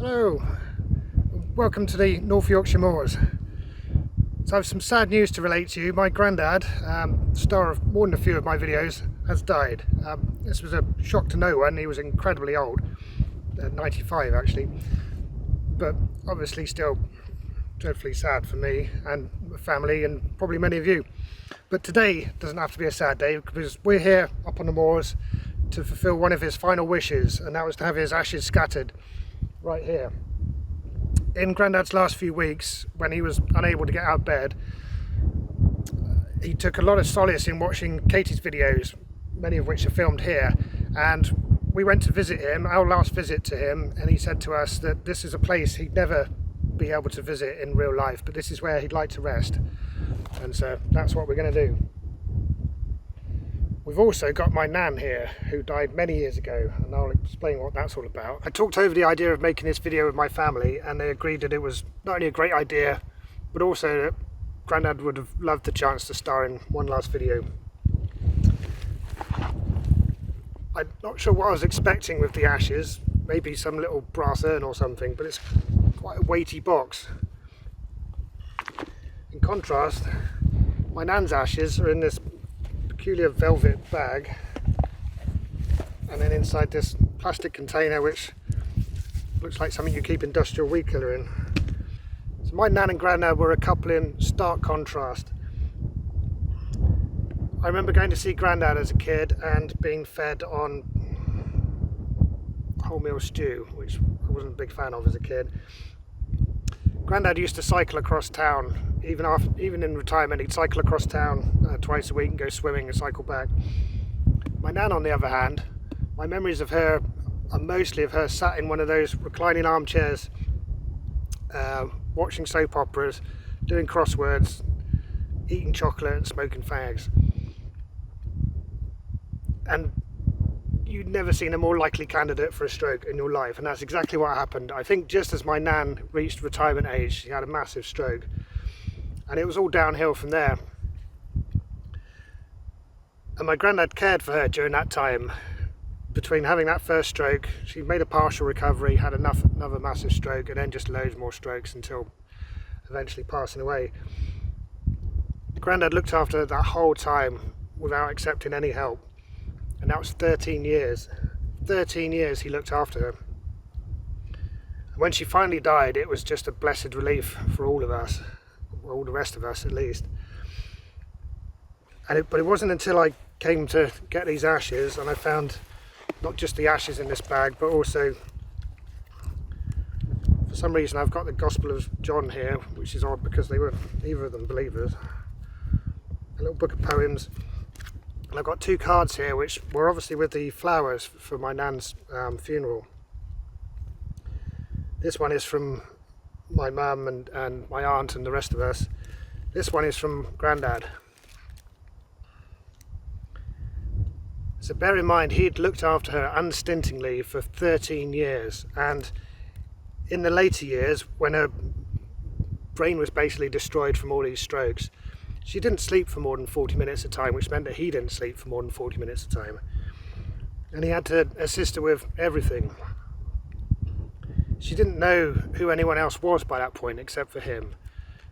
Hello, welcome to the North Yorkshire Moors. So I have some sad news to relate to you. My granddad, star of more than a few of my videos, has died. This was a shock to no one. He was incredibly old, 95 actually, but obviously still dreadfully sad for me and the family and probably many of you. But today doesn't have to be a sad day because we're here up on the moors to fulfill one of his final wishes, and that was to have his ashes scattered right here. In Grandad's last few weeks, when he was unable to get out of bed, he took a lot of solace in watching Katie's videos, many of which are filmed here, and we went to visit him, our last visit to him, and he said to us that this is a place he'd never be able to visit in real life, but this is where he'd like to rest, and so that's what we're going to do. We've also got my nan here, who died many years ago, and I'll explain what that's all about. I talked over the idea of making this video with my family, and they agreed that it was not only a great idea, but also that Grandad would have loved the chance to star in one last video. I'm not sure what I was expecting with the ashes, maybe some little brass urn or something, but it's quite a weighty box. In contrast, my nan's ashes are in this peculiar velvet bag, and then inside this plastic container which looks like something you keep industrial weed killer in. So my nan and Grandad were a couple in stark contrast. I remember going to see Grandad as a kid and being fed on wholemeal stew, which I wasn't a big fan of as a kid. Grandad used to cycle across town. Even in retirement, he'd cycle across town twice a week and go swimming and cycle back. My nan, on the other hand, my memories of her are mostly of her sat in one of those reclining armchairs, watching soap operas, doing crosswords, eating chocolate and smoking fags. And you'd never seen a more likely candidate for a stroke in your life, and that's exactly what happened. I think just as my nan reached retirement age, she had a massive stroke, and it was all downhill from there. And my granddad cared for her during that time. Between having that first stroke, she made a partial recovery, had another massive stroke, and then just loads more strokes until eventually passing away. Grandad looked after her that whole time without accepting any help, and that was 13 years. 13 years he looked after her. And when she finally died, it was just a blessed relief for all of us, all the rest of us at least. But it wasn't until I came to get these ashes and I found not just the ashes in this bag, but also, for some reason, I've got the Gospel of John here, which is odd because they weren't either of them believers. A little book of poems. And I've got two cards here which were obviously with the flowers for my nan's funeral. This one is from my mum and my aunt and the rest of us. This one is from Grandad. So bear in mind, he'd looked after her unstintingly for 13 years, and in the later years, when her brain was basically destroyed from all these strokes, she didn't sleep for more than 40 minutes at a time, which meant that he didn't sleep for more than 40 minutes at a time. And he had to assist her with everything. She didn't know who anyone else was by that point except for him.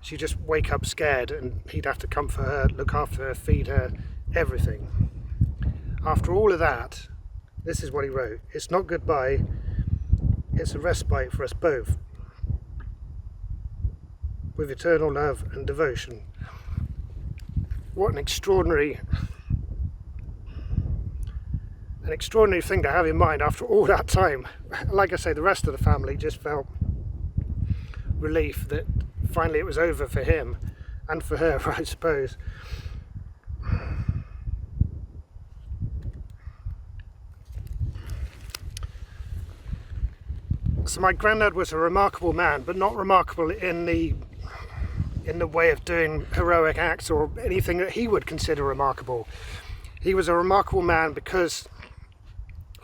She'd just wake up scared and he'd have to comfort her, look after her, feed her, everything. After all of that, this is what he wrote. It's not goodbye, it's a respite for us both, with eternal love and devotion. What an extraordinary thing to have in mind after all that time. Like I say, the rest of the family just felt relief that finally it was over for him and for her, I suppose. So my granddad was a remarkable man, but not remarkable in the way of doing heroic acts or anything that he would consider remarkable. He was a remarkable man because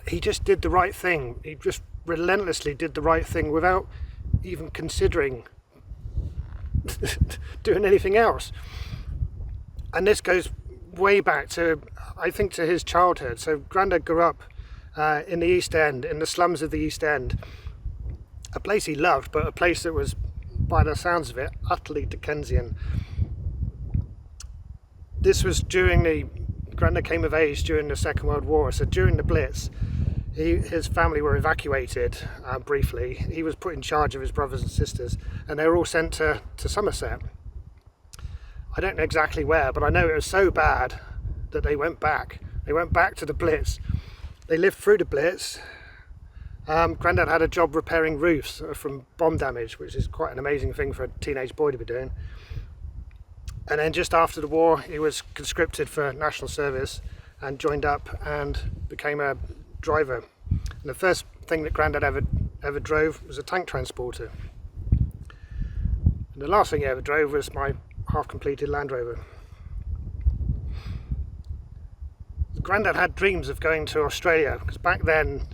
he just did the right thing. He just relentlessly did the right thing without even considering doing anything else. And this goes way back to, I think, to his childhood. So Grandad grew up in the East End, in the slums of the East End, a place he loved, but a place that was, by the sounds of it, utterly Dickensian. This was Grandad came of age during the Second World War, so during the Blitz, his family were evacuated briefly. He was put in charge of his brothers and sisters, and they were all sent to Somerset. I don't know exactly where, but I know it was so bad that they went back. They went back to the Blitz. They lived through the Blitz. Grandad had a job repairing roofs from bomb damage, which is quite an amazing thing for a teenage boy to be doing. And then just after the war, he was conscripted for national service and joined up and became a driver. And the first thing that Grandad ever drove was a tank transporter. And the last thing he ever drove was my half-completed Land Rover. Grandad had dreams of going to Australia, because back then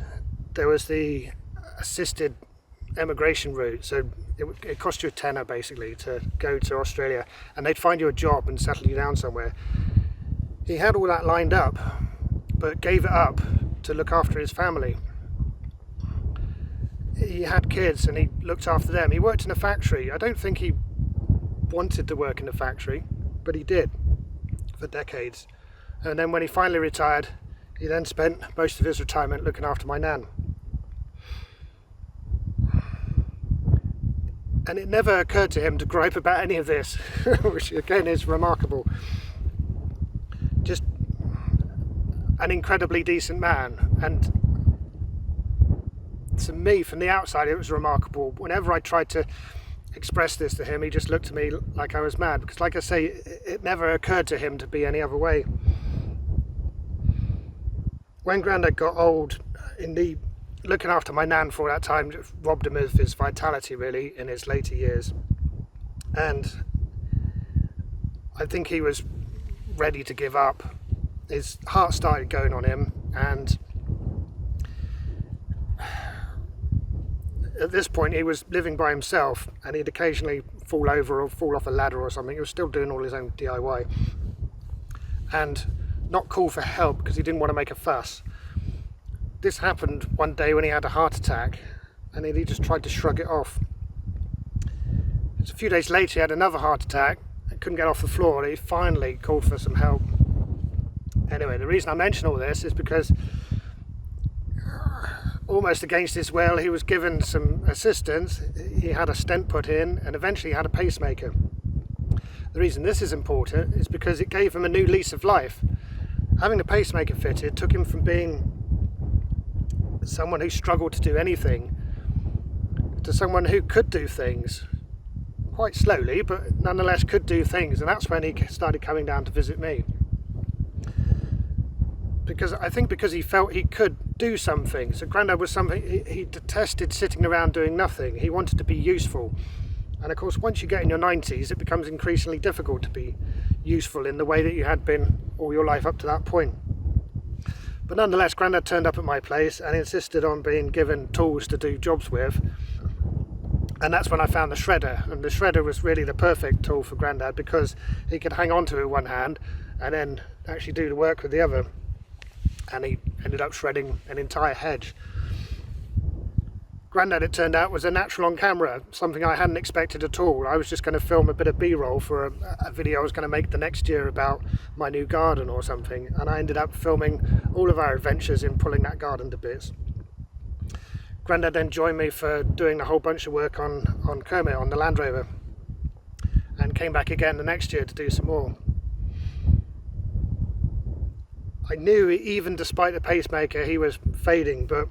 there was the assisted emigration route, so it cost you a tenner basically to go to Australia, and they'd find you a job and settle you down somewhere. He had all that lined up, but gave it up to look after his family. He had kids and he looked after them. He worked in a factory. I don't think he wanted to work in a factory, but he did for decades. And then when he finally retired, he then spent most of his retirement looking after my nan. And it never occurred to him to gripe about any of this, which again is remarkable. Just an incredibly decent man. And to me, from the outside, it was remarkable. Whenever I tried to express this to him, he just looked at me like I was mad, because like I say, it never occurred to him to be any other way. When Grandad got old, looking after my nan for that time just robbed him of his vitality really in his later years, and I think he was ready to give up. His heart started going on him, and at this point he was living by himself, and he'd occasionally fall over or fall off a ladder or something. He was still doing all his own DIY and not call for help because he didn't want to make a fuss. This happened one day when he had a heart attack, and he just tried to shrug it off. A few days later he had another heart attack and couldn't get off the floor, and he finally called for some help. Anyway, the reason I mention all this is because almost against his will he was given some assistance. He had a stent put in and eventually had a pacemaker. The reason this is important is because it gave him a new lease of life. Having a pacemaker fitted took him from being someone who struggled to do anything to someone who could do things quite slowly, but nonetheless could do things. And that's when he started coming down to visit me, because he felt he could do something. So Grandad was something, he detested sitting around doing nothing. He wanted to be useful, and of course once you get in your 90s it becomes increasingly difficult to be useful in the way that you had been all your life up to that point. But nonetheless, Grandad turned up at my place and insisted on being given tools to do jobs with. And that's when I found the shredder. And the shredder was really the perfect tool for Grandad, because he could hang on to it with one hand and then actually do the work with the other. And he ended up shredding an entire hedge. Grandad, it turned out, was a natural on camera, something I hadn't expected at all. I was just going to film a bit of B-roll for a video I was going to make the next year about my new garden or something, and I ended up filming all of our adventures in pulling that garden to bits. Grandad then joined me for doing a whole bunch of work on Kermit, on the Land Rover, and came back again the next year to do some more. I knew, even despite the pacemaker, he was fading, but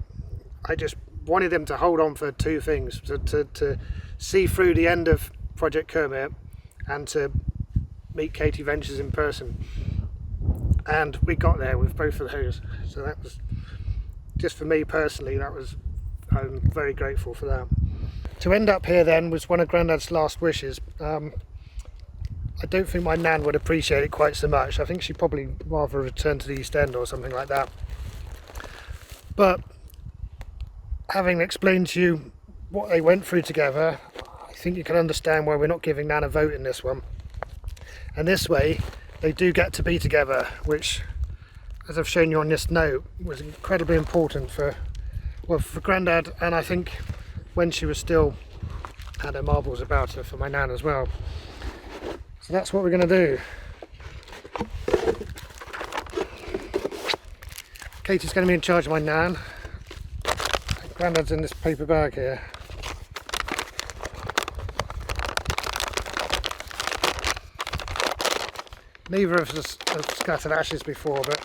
I just wanted him to hold on for two things: to see through the end of Project Kermit and to meet Katie Ventures in person. And we got there with both of those. So that was, just for me personally, I'm very grateful for that. To end up here then was one of Grandad's last wishes. I don't think my nan would appreciate it quite so much. I think she'd probably rather return to the East End or something like that. But having explained to you what they went through together, I think you can understand why we're not giving Nan a vote in this one. And this way, they do get to be together, which, as I've shown you on this note, was incredibly important for Grandad, and I think when she was still had her marbles about her for my nan as well. So that's what we're going to do. Katie's going to be in charge of my nan. Grandad's in this paper bag here. Neither of us have scattered ashes before, but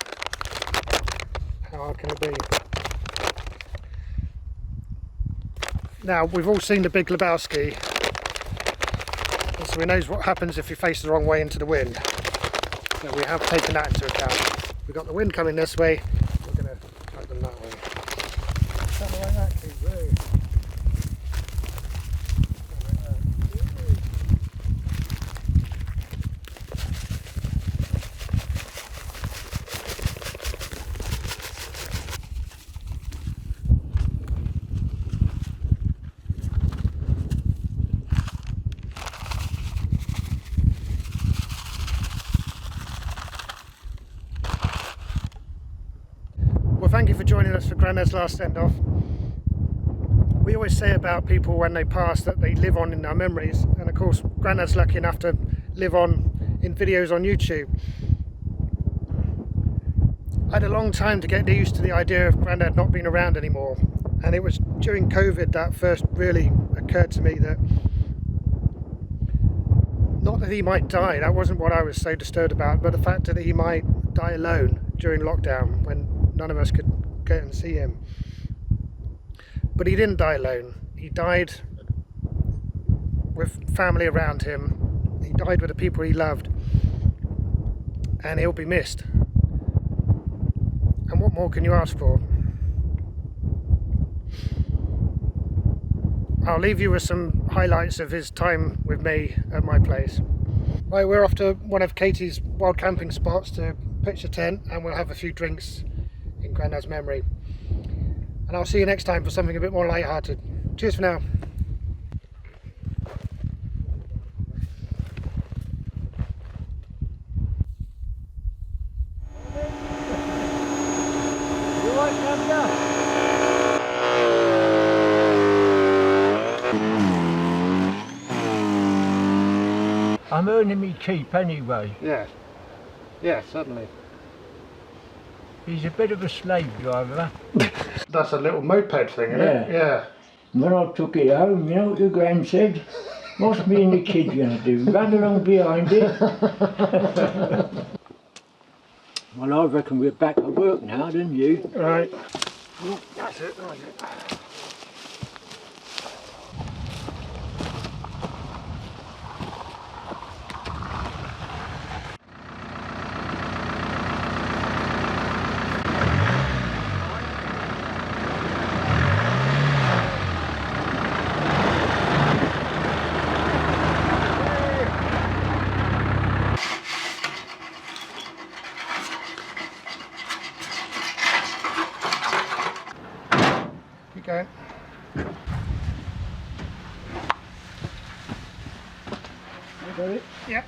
how hard can it be? Now, we've all seen The Big Lebowski, so we know what happens if you face the wrong way into the wind. So we have taken that into account. We've got the wind coming this way, we're going to cut them that way. Something like that, Kate. Thank you for joining us for Grandad's last send-off. We always say about people when they pass that they live on in our memories, and of course Grandad's lucky enough to live on in videos on YouTube. I had a long time to get used to the idea of Grandad not being around anymore, and it was during COVID that first really occurred to me that not that he might die, that wasn't what I was so disturbed about, but the fact that he might die alone during lockdown when none of us could go and see him. But he didn't die alone. He died with family around him. He died with the people he loved, and he'll be missed. And what more can you ask for? I'll leave you with some highlights of his time with me at my place. Right, we're off to one of Katie's wild camping spots to pitch a tent, and we'll have a few drinks in Grandad's memory. And I'll see you next time for something a bit more light-hearted. Cheers for now. I'm earning me keep anyway. Yeah, certainly. He's a bit of a slave driver. That's a little moped thing, isn't it? Yeah. When I took it home, you know what your gran said? What's me and the kid going to do? Run along behind it. Well, I reckon we're back at work now, don't you? Right. That's it. Right. Keep going. You got it? Yep.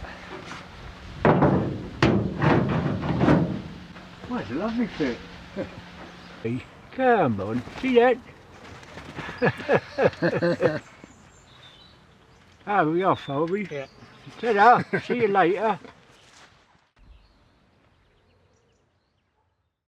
Well, it's a lovely fit. Come on, see that? Oh, we off, are we? Yeah. Ta-da, see you later.